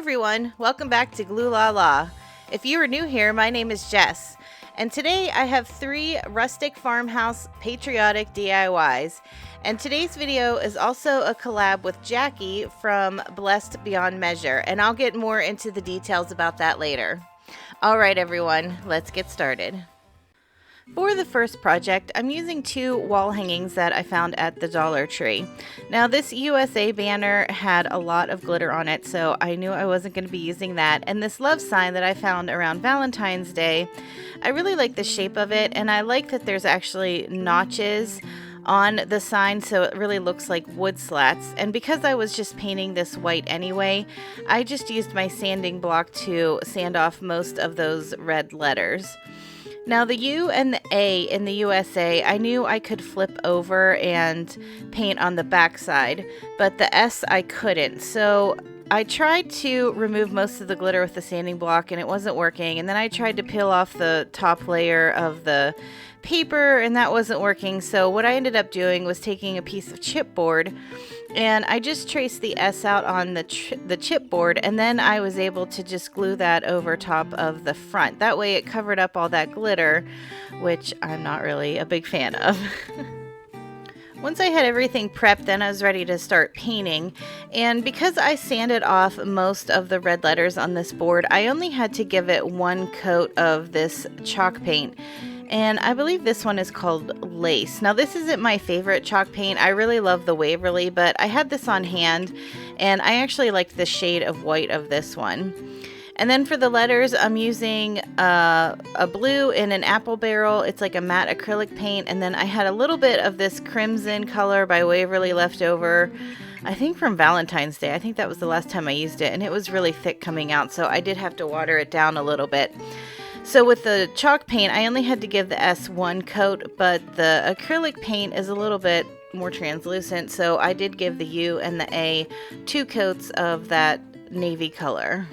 everyone, welcome back to Glue La La. If you are new here, my name is Jess, and today I have 3 Rustic Farmhouse Patriotic DIYs. And today's video is also a collab with Jackie from Blessed Beyond Measure, and I'll get more into the details about that later. Alright everyone, let's get started. For the first project, I'm using 2 wall hangings that I found at the Dollar Tree. Now this USA banner had a lot of glitter on it, so I knew I wasn't going to be using that. And this love sign that I found around Valentine's Day, I really like the shape of it, and I like that there's actually notches on the sign, so it really looks like wood slats. And because I was just painting this white anyway, I just used my sanding block to sand off most of those red letters. Now the U and the A in the USA, I knew I could flip over and paint on the back side, but the S I couldn't. So I tried to remove most of the glitter with the sanding block and it wasn't working. And then I tried to peel off the top layer of the paper and that wasn't working. So what I ended up doing was taking a piece of chipboard and I just traced the S out on the chipboard, and then I was able to just glue that over top of the front. That way it covered up all that glitter, which I'm not really a big fan of. Once I had everything prepped, then I was ready to start painting. And because I sanded off most of the red letters on this board, I only had to give it 1 coat of this chalk paint. And I believe this one is called Lace. Now this isn't my favorite chalk paint. I really love the Waverly, but I had this on hand and I actually liked the shade of white of this one. And then for the letters, I'm using a blue in an apple barrel. It's like a matte acrylic paint. And then I had a little bit of this crimson color by Waverly left over, I think from Valentine's Day. I think that was the last time I used it, and it was really thick coming out, so I did have to water it down a little bit. So with the chalk paint, I only had to give the S 1 coat, but the acrylic paint is a little bit more translucent, so I did give the U and the A 2 coats of that navy color.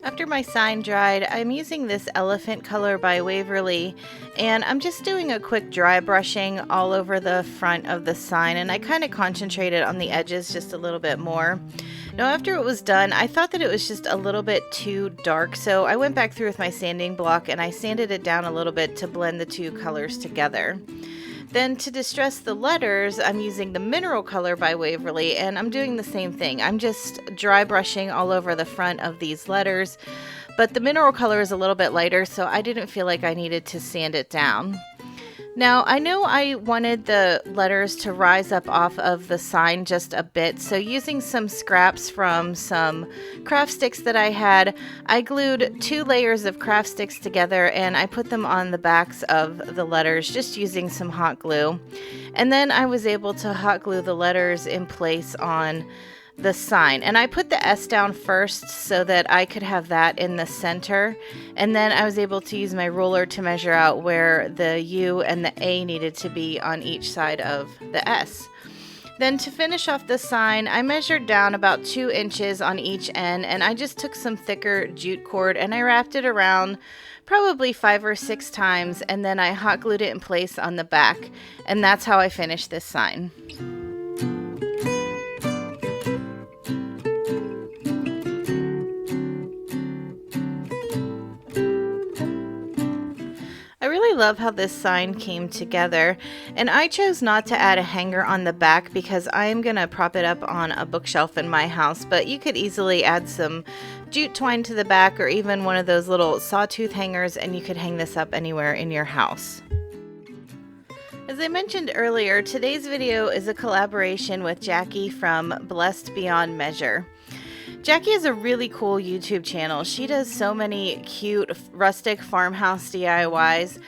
After my sign dried, I'm using this elephant color by Waverly, and I'm just doing a quick dry brushing all over the front of the sign, and I kind of concentrated on the edges just a little bit more. Now after it was done, I thought that it was just a little bit too dark, so I went back through with my sanding block and I sanded it down a little bit to blend the 2 colors together. Then to distress the letters, I'm using the mineral color by Waverly, and I'm doing the same thing. I'm just dry brushing all over the front of these letters, but the mineral color is a little bit lighter, so I didn't feel like I needed to sand it down. Now, I know I wanted the letters to rise up off of the sign just a bit, so using some scraps from some craft sticks that I had, I glued 2 layers of craft sticks together and I put them on the backs of the letters just using some hot glue. And then I was able to hot glue the letters in place on the sign, and I put the S down first so that I could have that in the center, and then I was able to use my ruler to measure out where the U and the A needed to be on each side of the S. Then to finish off the sign, I measured down about 2 inches on each end, and I just took some thicker jute cord and I wrapped it around probably 5 or 6 times, and then I hot glued it in place on the back, and that's how I finished this sign. I really love how this sign came together, and I chose not to add a hanger on the back because I'm gonna prop it up on a bookshelf in my house, but you could easily add some jute twine to the back or even one of those little sawtooth hangers, and you could hang this up anywhere in your house. As I mentioned earlier, today's video is a collaboration with Jackie from Blessed Beyond Measure. Jackie has a really cool YouTube channel. She does so many cute rustic farmhouse DIYs,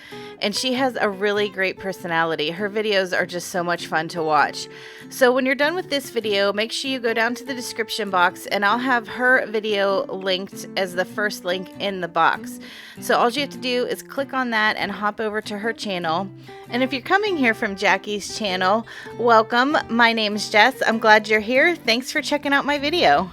and she has a really great personality. Her videos are just so much fun to watch. So when you're done with this video, make sure you go down to the description box and I'll have her video linked as the first link in the box. So all you have to do is click on that and hop over to her channel. And if you're coming here from Jackie's channel, welcome. My name's Jess. I'm glad you're here. Thanks for checking out my video.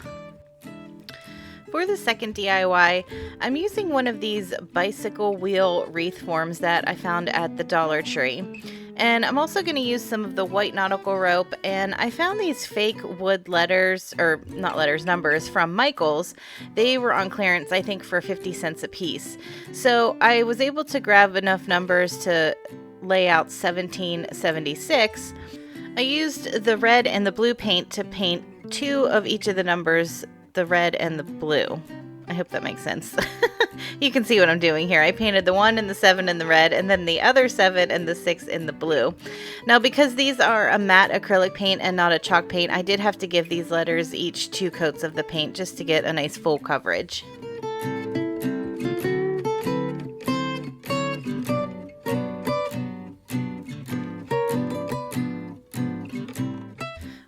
For the second DIY, I'm using one of these bicycle wheel wreath forms that I found at the Dollar Tree. And I'm also going to use some of the white nautical rope, and I found these fake wood letters, or not letters, numbers from Michael's. They were on clearance, I think, for 50 cents a piece. So I was able to grab enough numbers to lay out 1776. I used the red and the blue paint to paint two of each of the numbers, the red and the blue. I hope that makes sense. You can see what I'm doing here. I painted the 1 and the 7 in the red, and then the other 7 and the 6 in the blue. Now, because these are a matte acrylic paint and not a chalk paint, I did have to give these letters each 2 coats of the paint just to get a nice full coverage.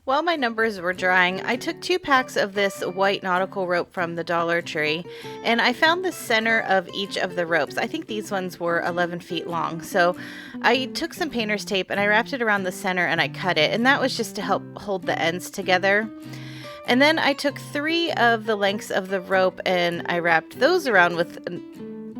While my numbers were drying, I took 2 packs of this white nautical rope from the Dollar Tree, and I found the center of each of the ropes. I think these ones were 11 feet long. So I took some painter's tape and I wrapped it around the center and I cut it, and that was just to help hold the ends together. And then I took 3 of the lengths of the rope and I wrapped those around with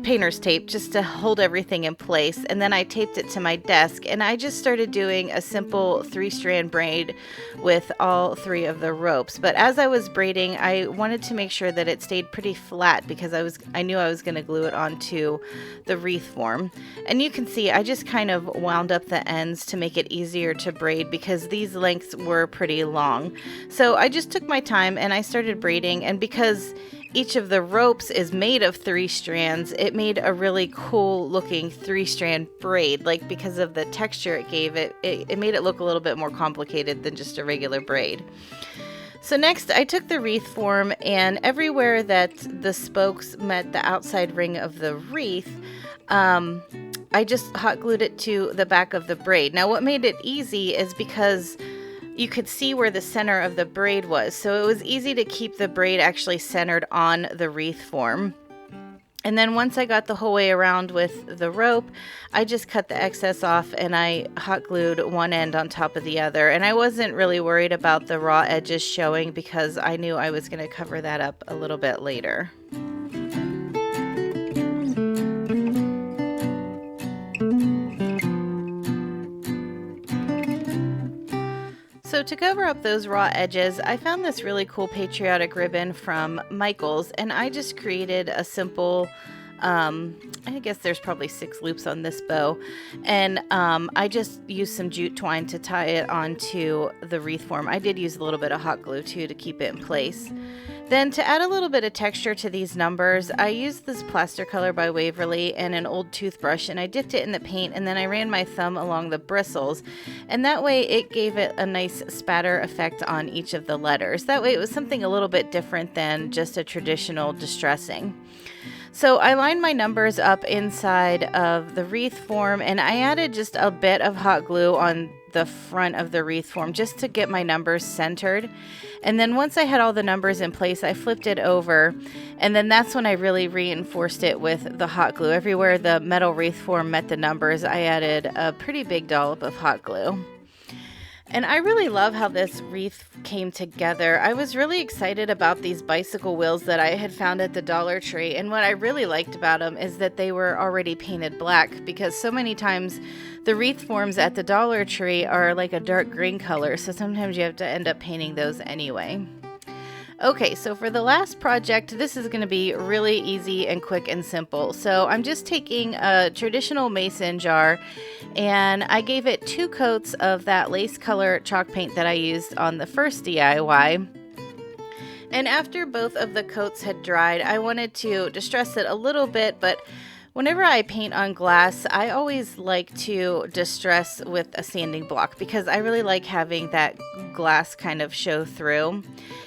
painter's tape just to hold everything in place, and then I taped it to my desk, and I just started doing a simple 3-strand braid with all 3 of the ropes. But as I was braiding, I wanted to make sure that it stayed pretty flat because I knew I was going to glue it onto the wreath form. And you can see I just kind of wound up the ends to make it easier to braid because these lengths were pretty long. So I just took my time and I started braiding, and because each of the ropes is made of 3 strands, it made a really cool looking 3-strand braid. Like, because of the texture it gave it made it look a little bit more complicated than just a regular braid. So next I took the wreath form, and everywhere that the spokes met the outside ring of the wreath, I just hot glued it to the back of the braid. Now what made it easy is because you could see where the center of the braid was, so it was easy to keep the braid actually centered on the wreath form. And then once I got the whole way around with the rope, I just cut the excess off and I hot glued one end on top of the other. And I wasn't really worried about the raw edges showing because I knew I was going to cover that up a little bit later. So to cover up those raw edges, I found this really cool patriotic ribbon from Michael's, and I just created a simple, I guess there's probably 6 loops on this bow, and I just used some jute twine to tie it onto the wreath form. I did use a little bit of hot glue too to keep it in place. Then to add a little bit of texture to these numbers, I used this plaster color by Waverly and an old toothbrush, and I dipped it in the paint, and then I ran my thumb along the bristles, and that way it gave it a nice spatter effect on each of the letters. That way it was something a little bit different than just a traditional distressing. So I lined my numbers up inside of the wreath form, and I added just a bit of hot glue on the front of the wreath form just to get my numbers centered. And then once I had all the numbers in place, I flipped it over, and then that's when I really reinforced it with the hot glue. Everywhere the metal wreath form met the numbers, I added a pretty big dollop of hot glue. And I really love how this wreath came together. I was really excited about these bicycle wheels that I had found at the Dollar Tree, and what I really liked about them is that they were already painted black, because so many times the wreath forms at the Dollar Tree are like a dark green color, so sometimes you have to end up painting those anyway. Okay, so for the last project, this is going to be really easy and quick and simple. So I'm just taking a traditional mason jar, and I gave it 2 coats of that lace color chalk paint that I used on the first DIY. And after both of the coats had dried, I wanted to distress it a little bit, but whenever I paint on glass, I always like to distress with a sanding block because I really like having that glass kind of show through.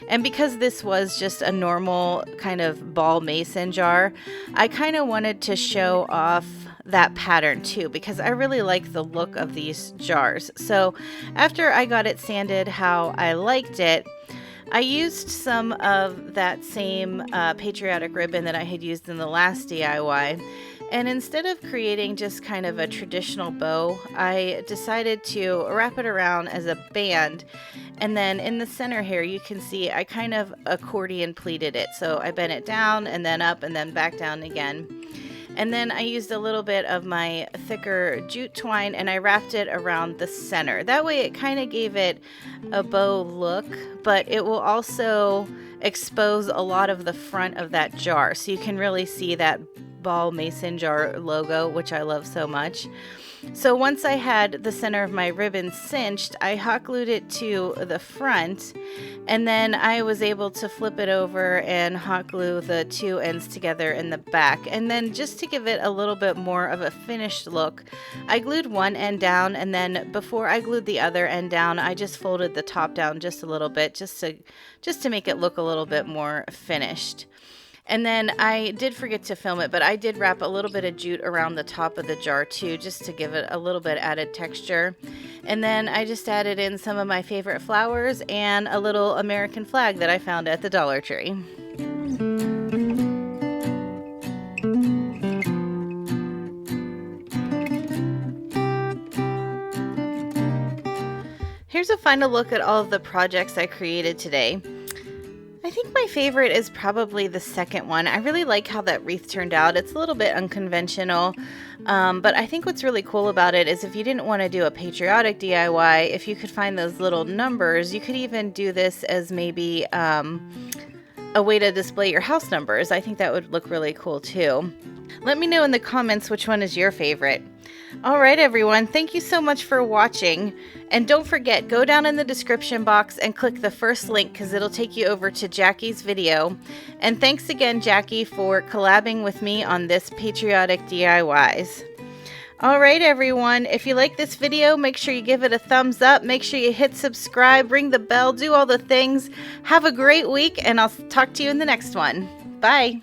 And because this was just a normal kind of ball mason jar, I kind of wanted to show off that pattern too, because I really like the look of these jars. So after I got it sanded how I liked it, I used some of that same patriotic ribbon that I had used in the last DIY, And instead of creating just kind of a traditional bow, I decided to wrap it around as a band. And then in the center here, you can see I kind of accordion pleated it. So I bent it down and then up and then back down again. And then I used a little bit of my thicker jute twine and I wrapped it around the center. That way it kind of gave it a bow look, but it will also expose a lot of the front of that jar. So you can really see that ball mason jar logo, which I love so much. So once I had the center of my ribbon cinched, I hot glued it to the front, and then I was able to flip it over and hot glue the two ends together in the back. And then just to give it a little bit more of a finished look, I glued one end down, and then before I glued the other end down, I just folded the top down just a little bit just to make it look a little bit more finished. And then I did forget to film it, but I did wrap a little bit of jute around the top of the jar too, just to give it a little bit added texture. And then I just added in some of my favorite flowers and a little American flag that I found at the Dollar Tree. Here's a final look at all of the projects I created today. I think my favorite is probably the second one. I really like how that wreath turned out. It's a little bit unconventional, but I think what's really cool about it is if you didn't want to do a patriotic DIY, if you could find those little numbers, you could even do this as maybe a way to display your house numbers. I think that would look really cool too. Let me know in the comments which one is your favorite. All right, everyone, thank you so much for watching. And don't forget, go down in the description box and click the first link because it'll take you over to Jackie's video. And thanks again, Jackie, for collabing with me on this patriotic DIYs. All right, everyone, if you like this video, make sure you give it a thumbs up. Make sure you hit subscribe, ring the bell, do all the things. Have a great week, and I'll talk to you in the next one. Bye.